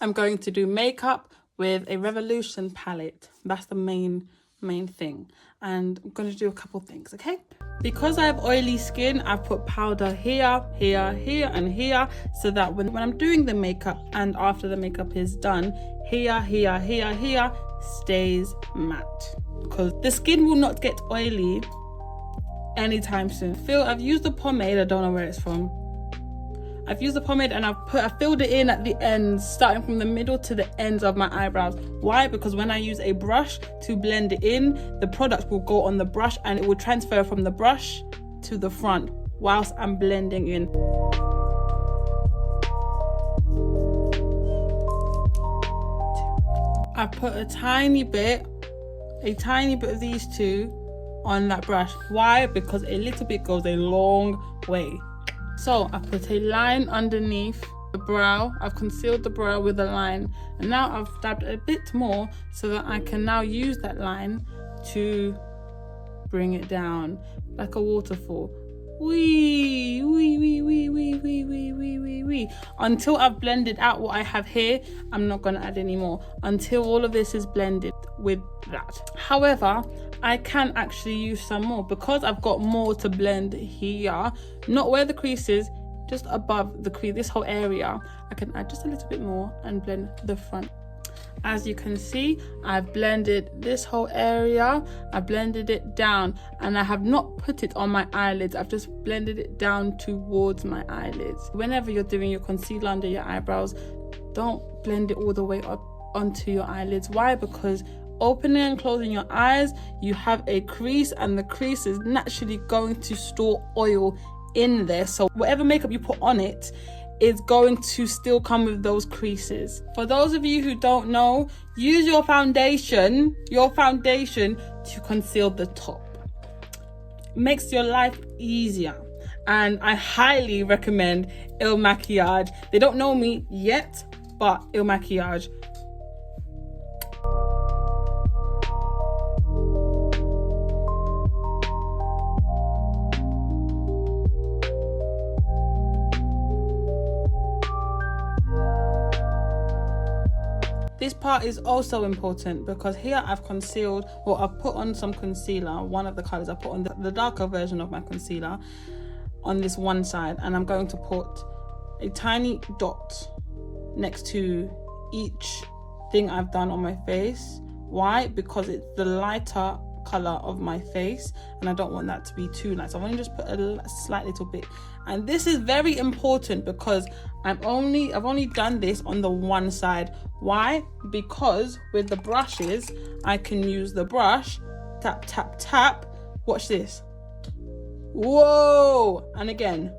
I'm going to do makeup with a Revolution palette. That's the main thing. And I'm going to do a couple things, okay? Because I have oily skin, I've put powder here, here, here, and here, so that when I'm doing the makeup and after the makeup is done, here, here, here, here, stays matte. Because the skin will not get oily anytime soon. I've used the pomade, I don't know where it's from. I've used the pomade and I filled it in at the ends, starting from the middle to the ends of my eyebrows. Why? Because when I use a brush to blend it in, the product will go on the brush and it will transfer from the brush to the front whilst I'm blending in. I put a tiny bit of these two on that brush. Why? Because a little bit goes a long way. So I put a line underneath the brow. I've concealed the brow with a line, and now I've dabbed a bit more so that I can now use that line to bring it down like a waterfall. Wee, wee, wee, wee, wee, wee, wee, wee, wee, wee. Until I've blended out what I have here, I'm not going to add any more until all of this is blended with that. However, I can actually use some more because I've got more to blend here, not where the crease is, just above the crease, this whole area. I can add just a little bit more and blend the front. As you can see, I've blended this whole area, I blended it down, and I have not put it on my eyelids. I've just blended it down towards my eyelids. Whenever you're doing your concealer under your eyebrows, don't blend it all the way up onto your eyelids. Why? Because opening and closing your eyes, you have a crease, and the crease is naturally going to store oil in there. So whatever makeup you put on it is going to still come with those creases. For those of you who don't know, use your foundation to conceal the top. It makes your life easier. And I highly recommend Il Makiage. They don't know me yet, but Il Makiage. This part is also important because here I've concealed, well, I've put on some concealer, one of the colors. I put on the darker version of my concealer on this one side, and I'm going to put a tiny dot next to each thing I've done on my face. Why? Because it's the lighter color of my face and I don't want that to be too light, so I'm going to just put a slight little bit. And this is very important because I've only done this on the one side. Why? Because with the brushes, I can use the brush, tap, tap, tap. Watch this. Whoa! And again.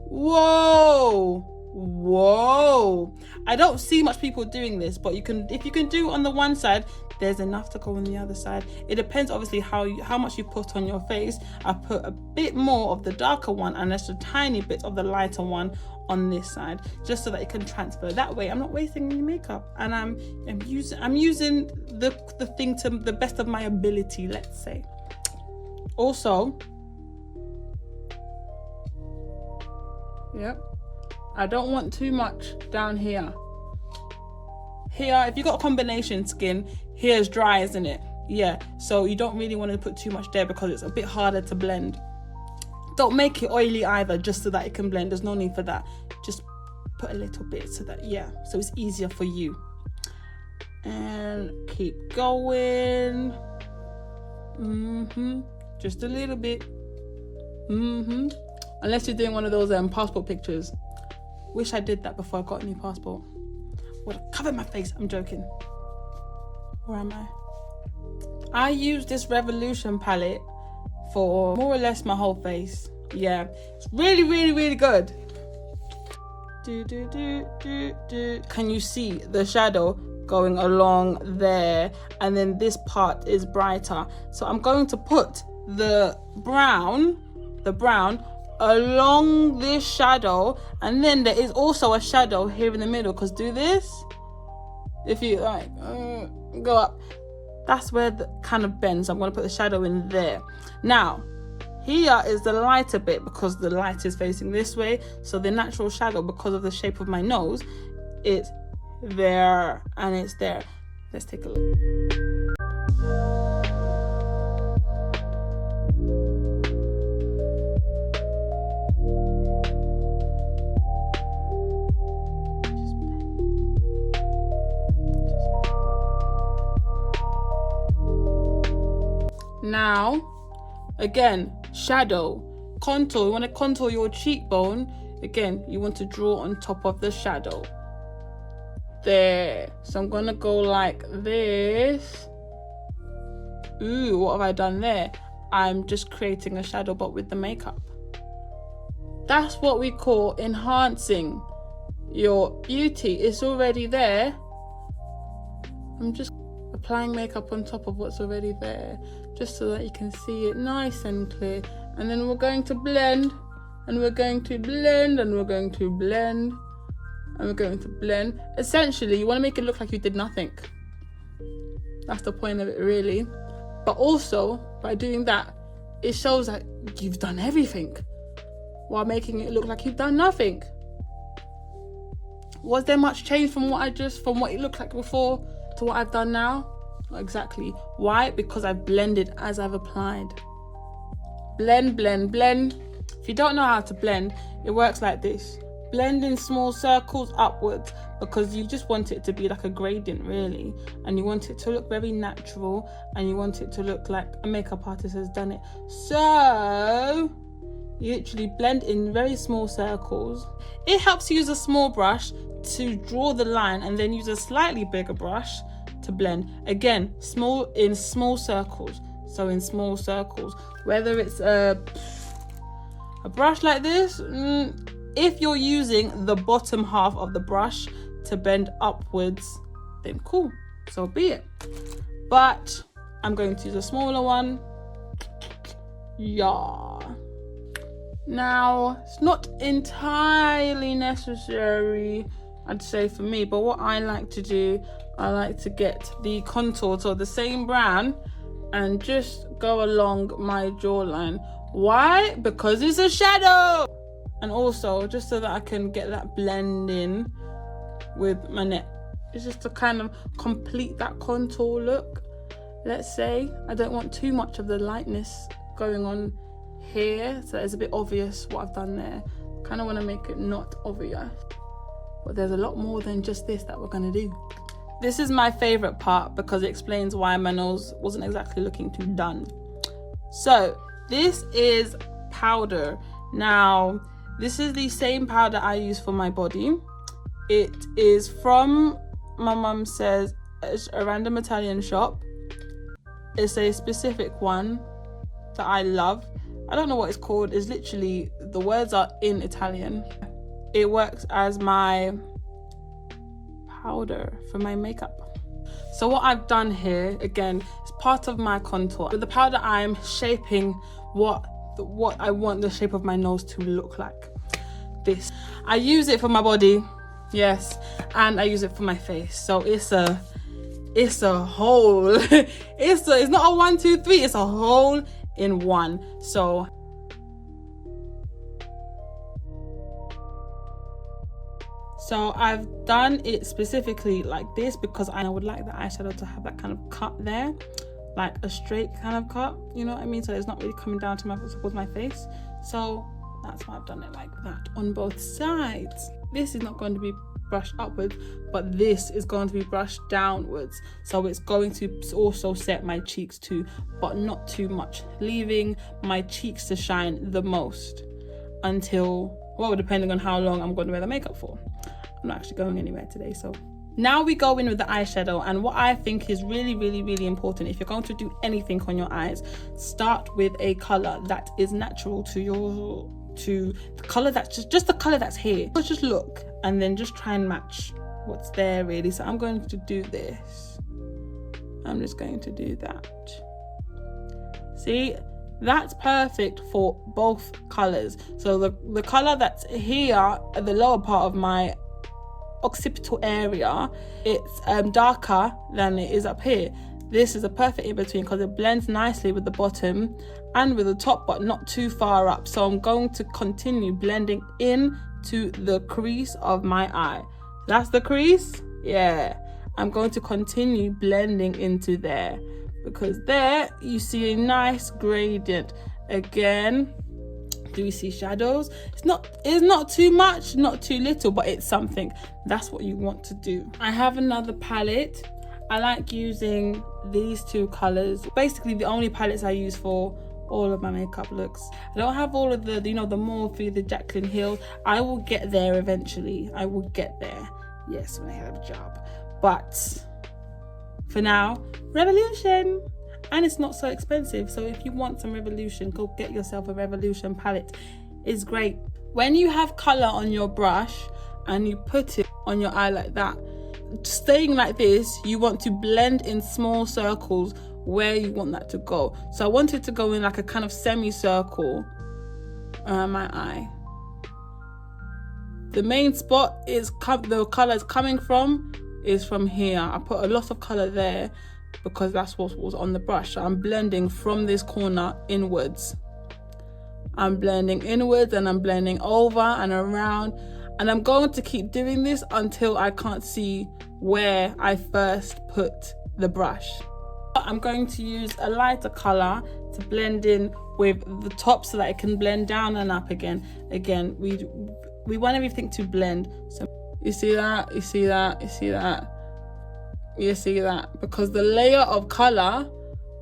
Whoa! Whoa! I don't see much people doing this, but if you can do on the one side, there's enough to go on the other side. It depends obviously how much you put on your face. I put a bit more of the darker one and just a tiny bit of the lighter one on this side, just so that it can transfer. That way I'm not wasting any makeup, and I'm using the thing to the best of my ability, let's say. Also, yep, I don't want too much down here. Here, if you got combination skin, here's dry, isn't it? Yeah, so you don't really want to put too much there because it's a bit harder to blend. Don't make it oily either, just so that it can blend. There's no need for that. Just put a little bit so that, yeah, so it's easier for you. And keep going. Just a little bit. Unless you're doing one of those passport pictures. Wish I did that before I got a new passport. Would have covered my face. I'm joking. Where am I? I use this Revolution palette for more or less my whole face. Yeah, it's really, really, really good. Can you see the shadow going along there? And then this part is brighter. So I'm going to put the brown along this shadow, and then there is also a shadow here in the middle, because do this, if you like go up, that's where the kind of bends. I'm going to put the shadow in there. Now here is the lighter bit, because the light is facing this way, so the natural shadow, because of the shape of my nose, it's there and it's there. Let's take a look. Now, again, shadow, contour. You want to contour your cheekbone. Again, you want to draw on top of the shadow. There. So I'm going to go like this. Ooh, what have I done there? I'm just creating a shadow, but with the makeup. That's what we call enhancing your beauty. It's already there. I'm just applying makeup on top of what's already there, just so that you can see it nice and clear. And then we're going to blend, and we're going to blend, and we're going to blend, and we're going to blend. Essentially, you want to make it look like you did nothing. That's the point of it, really. But also, by doing that, it shows that you've done everything while making it look like you've done nothing. Was there much change from what it looked like before to what I've done now? Not exactly. Why? Because I've blended as I've applied. Blend, blend, blend. If you don't know how to blend, it works like this. Blend in small circles upwards, because you just want it to be like a gradient, really, and you want it to look very natural, and you want it to look like a makeup artist has done it. So you literally blend in very small circles. It helps you use a small brush to draw the line, and then use a slightly bigger brush to blend. Again, in small circles. So in small circles, whether it's a brush like this, if you're using the bottom half of the brush to bend upwards, then cool, so be it. But I'm going to use a smaller one. Yeah. Now, it's not entirely necessary, I'd say, for me, but what I like to do, I like to get the contours or the same brown and just go along my jawline. Why? Because it's a shadow. And also, just so that I can get that blend in with my neck. It's just to kind of complete that contour look. Let's say I don't want too much of the lightness going on here, so it's a bit obvious what I've done there. Kind of want to make it not obvious. But there's a lot more than just this that we're going to do. This is my favorite part because it explains why my nose wasn't exactly looking too done. So this is powder. Now, this is the same powder I use for my body. It is from, my mum says, a random Italian shop. It's a specific one that I love. I don't know what it's called. It's literally, the words are in Italian. It works as my powder for my makeup. So what I've done here, again, is part of my contour. With the powder, I'm shaping what I want the shape of my nose to look like. This. I use it for my body, yes, and I use it for my face. So it's a whole. it's not a 1, 2, 3. It's a whole in one. So I've done it specifically like this because I would like the eyeshadow to have that kind of cut there, like a straight kind of cut, you know what I mean? So it's not really coming down towards my face. So that's why I've done it like that on both sides. This is not going to be brushed upwards, but this is going to be brushed downwards. So it's going to also set my cheeks too, but not too much, leaving my cheeks to shine the most until, well, depending on how long I'm going to wear the makeup for. I'm not actually going anywhere today, so. Now we go in with the eyeshadow, and what I think is really, really, really important, if you're going to do anything on your eyes, start with a color that is natural to the color that's just the color that's here. So just look and then just try and match what's there, really. So I'm going to do this. I'm just going to do that. See, that's perfect for both colors. So the color that's here at the lower part of my occipital area, it's darker than it is up here. This is a perfect in between because it blends nicely with the bottom and with the top, but not too far up. So I'm going to continue blending in to the crease of my eye. That's the crease. Yeah, I'm going to continue blending into there, because there you see a nice gradient. Again, do you see shadows? It's not too much, not too little, but it's something. That's what you want to do. I have another palette. I like using these two colors. Basically the only palettes I use for all of my makeup looks. I don't have all of the, the Morphe, the Jaclyn Hill. I will get there eventually. I will get there. Yes, when I have a job. But for now, Revolution. And it's not so expensive. So if you want some Revolution, go get yourself a Revolution palette. It's great. When you have color on your brush and you put it on your eye like that, staying like this, you want to blend in small circles where you want that to go. So I want it to go in like a kind of semicircle around my eye. The main spot is the color is coming from is from here. I put a lot of color there because that's what was on the brush. So I'm blending from this corner inwards. I'm blending inwards and I'm blending over and around, and I'm going to keep doing this until I can't see where I first put the brush. I'm going to use a lighter color to blend in with the top so that it can blend down and up again. Again, we want everything to blend. So you see that, you see that, you see that, you see that, because the layer of color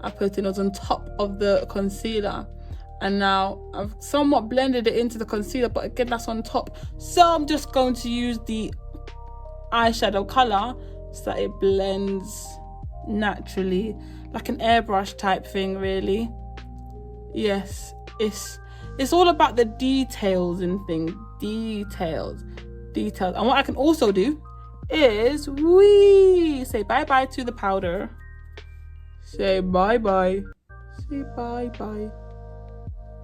I put in was on top of the concealer, and now I've somewhat blended it into the concealer, but again that's on top. So I'm just going to use the eyeshadow color so that it blends naturally, like an airbrush type thing, really. Yes, it's all about the details and things. Details. And what I can also do is say bye-bye to the powder. Say bye-bye. Say bye-bye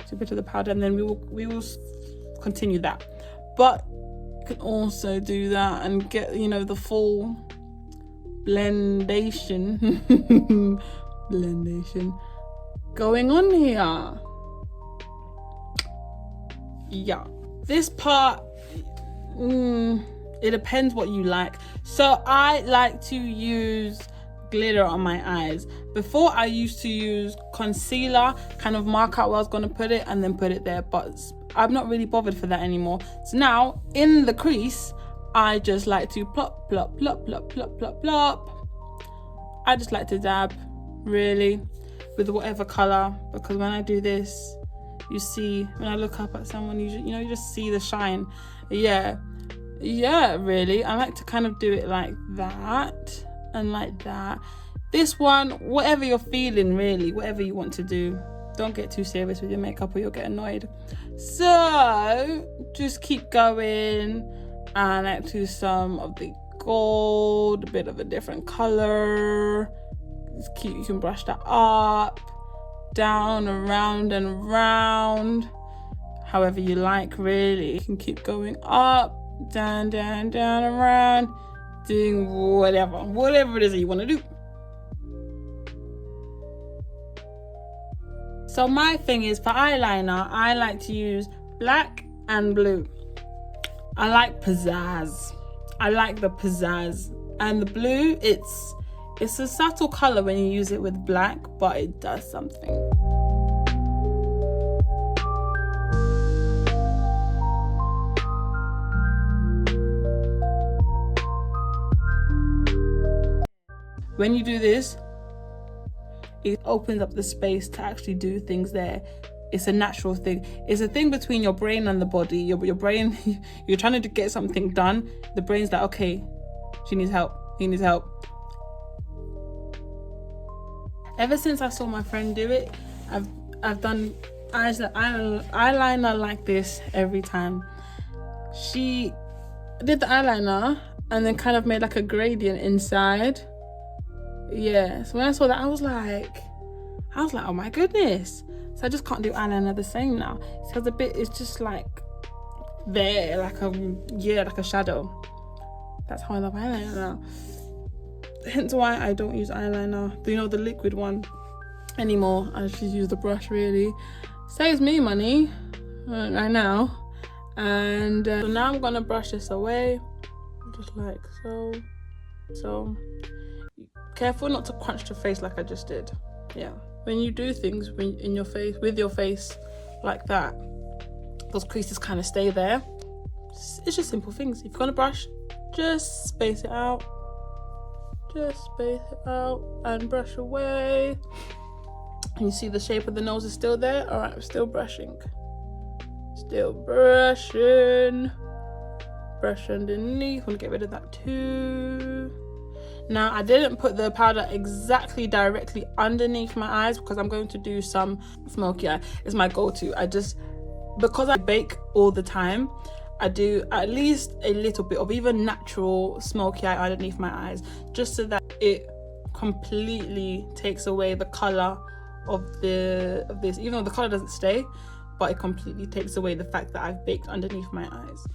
to a bit of the powder, and then we will continue that. But you can also do that and get, the full blendation going on here. Yeah, this part, it depends what you like. So I like to use glitter on my eyes. Before I used to use concealer, kind of mark out where I was going to put it and then put it there, but I'm not really bothered for that anymore. So now in the crease, I just like to plop, plop, plop, plop, plop, plop, plop. I just like to dab, really, with whatever color, because when I do this, you see, when I look up at someone, you just see the shine. Yeah, really. I like to kind of do it like that and like that. This one, whatever you're feeling, really, whatever you want to do. Don't get too serious with your makeup or you'll get annoyed. So just keep going. And I like to do some of the gold, a bit of a different color. Just keep, you can brush that up, down, around and around, however you like, really. You can keep going up, down, down, down, around, doing whatever it is that you want to do. So my thing is, for eyeliner, I like to use black and blue. I like pizzazz. I like the pizzazz. And the blue, it's a subtle color when you use it with black, but it does something. When you do this, it opens up the space to actually do things there. It's a natural thing. It's a thing between your brain and the body. Your brain, you're trying to get something done. The brain's like, okay, she needs help. He needs help. Ever since I saw my friend do it, I've done eyeliner like this every time. She did the eyeliner and then kind of made like a gradient inside. Yeah, so when I saw that, I was like, oh my goodness. So I just can't do eyeliner the same now. It's just like there, like a shadow. That's how I love eyeliner now. Hence why I don't use eyeliner, the liquid one, anymore. I just use the brush, really. Saves me money right now. And so now I'm gonna brush this away. just like so. So careful not to crunch the face like I just did. Yeah, when you do things in your face, with your face like that, those creases kind of stay there. It's just simple things. If you're gonna brush, just space it out, and brush away. And you see the shape of the nose is still there. All right, I'm still brushing, brush underneath. I want to get rid of that too. Now, I didn't put the powder exactly directly underneath my eyes because I'm going to do some smoky eye. It's my go-to. Because I bake all the time, I do at least a little bit of even natural smoky eye underneath my eyes, just so that it completely takes away the color of this. Even though the color doesn't stay, but it completely takes away the fact that I've baked underneath my eyes.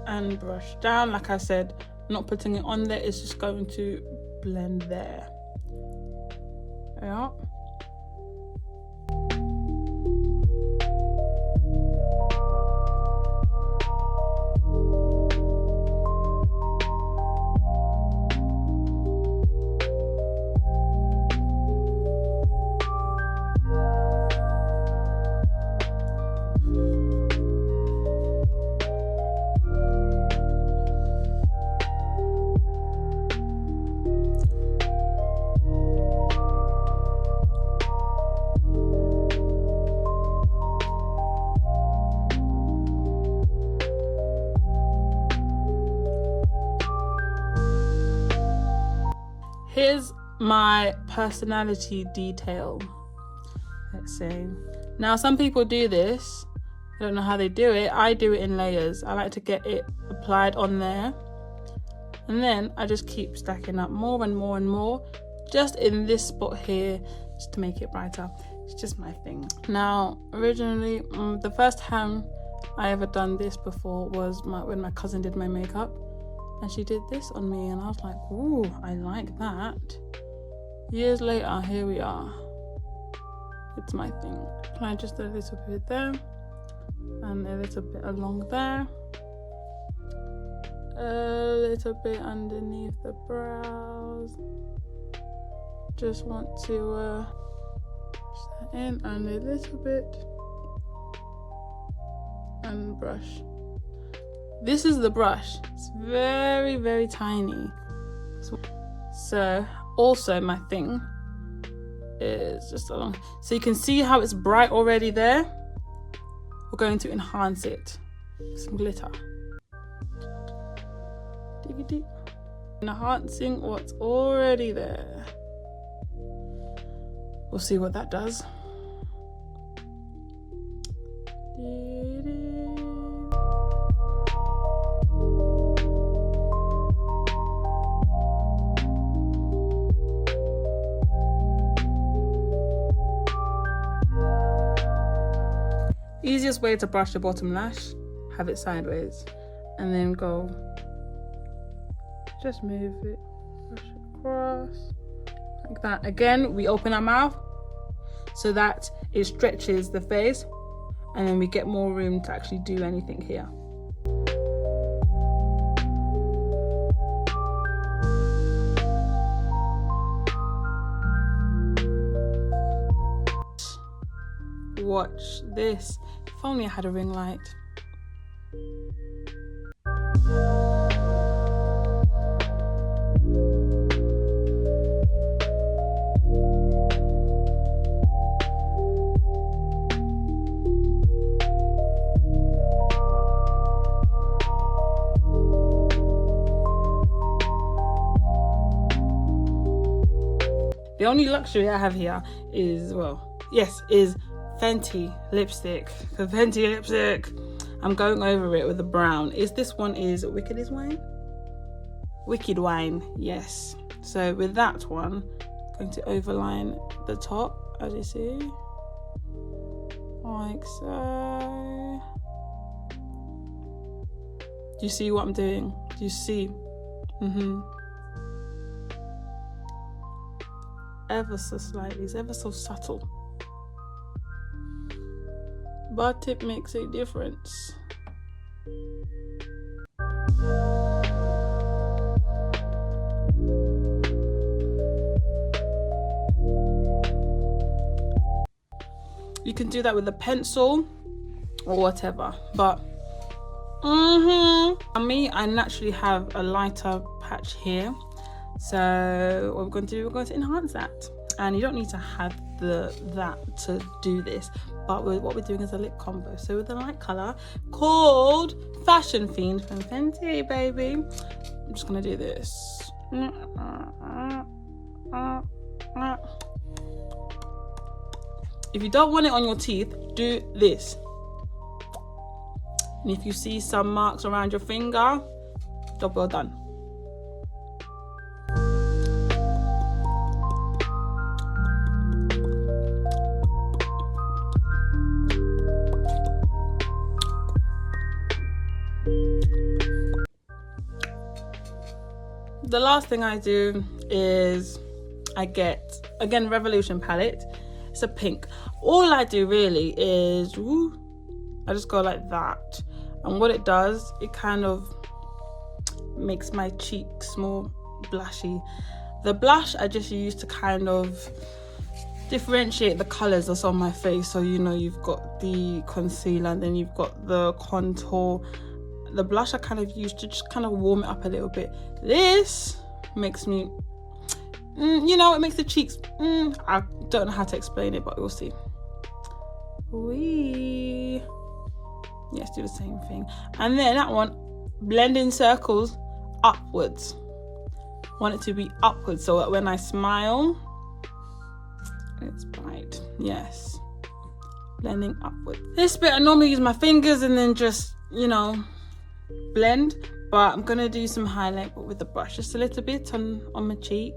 And brush down. Like I said, not putting it on there, it's just going to blend there. Yeah. Here's my personality detail, let's say. Now, some people do this. I don't know how they do it. I do it in layers. I like to get it applied on there. And then I just keep stacking up more and more and more, just in this spot here, just to make it brighter. It's just my thing. Now, originally, the first time I ever done this before was when my cousin did my makeup. And she did this on me, and I was like, ooh, I like that. Years later, here we are. It's my thing. Apply just a little bit there, and a little bit along there. A little bit underneath the brows. Just want to push that in, and a little bit. And brush. This is the brush. It's very, very tiny. So also my thing is just along. So you can see how it's bright already there. We're going to enhance it with some glitter. Diggity. Enhancing what's already there. We'll see what that does. Easiest way to brush the bottom lash, have it sideways, and then go, just move it, brush it across, like that. Again, we open our mouth so that it stretches the face, and then we get more room to actually do anything here. Watch this. If only I had a ring light. The only luxury I have here is, is Fenty lipstick. For Fenty lipstick, I'm going over it with a brown. This one is Wicked Wine, yes. So with that one, I'm going to overline the top, as you see, like so. Do you see what I'm doing? Do you see? Ever so slightly, it's ever so subtle. but it makes a difference. You can do that with a pencil or whatever, but me, I naturally have a lighter patch here, so what we're going to do, we're going to enhance that. And you don't need to have that to do this, but what we're doing is a lip combo. So with a light color called Fashion Fiend from Fenty, baby, I'm just gonna do this. If you don't want it on your teeth, do this. And if you see some marks around your finger, job well done. The last thing I do is I get, again, Revolution palette. It's a pink. All I do really is, I just go like that. And what it does, it kind of makes my cheeks more blushy. The blush I just use to kind of differentiate the colors that's on my face. So, you know, you've got the concealer and then you've got the contour. The blush I kind of use to just kind of warm it up a little bit. This makes me, you know, it makes the cheeks, I don't know how to explain it, but we'll see. Yes, do the same thing. And then that one, blend in circles upwards. Want it to be upwards so that when I smile, it's bright. Yes, blending upwards. This bit I normally use my fingers and then just, you know, blend, but I'm gonna do some highlight but with the brush, just a little bit on my cheek.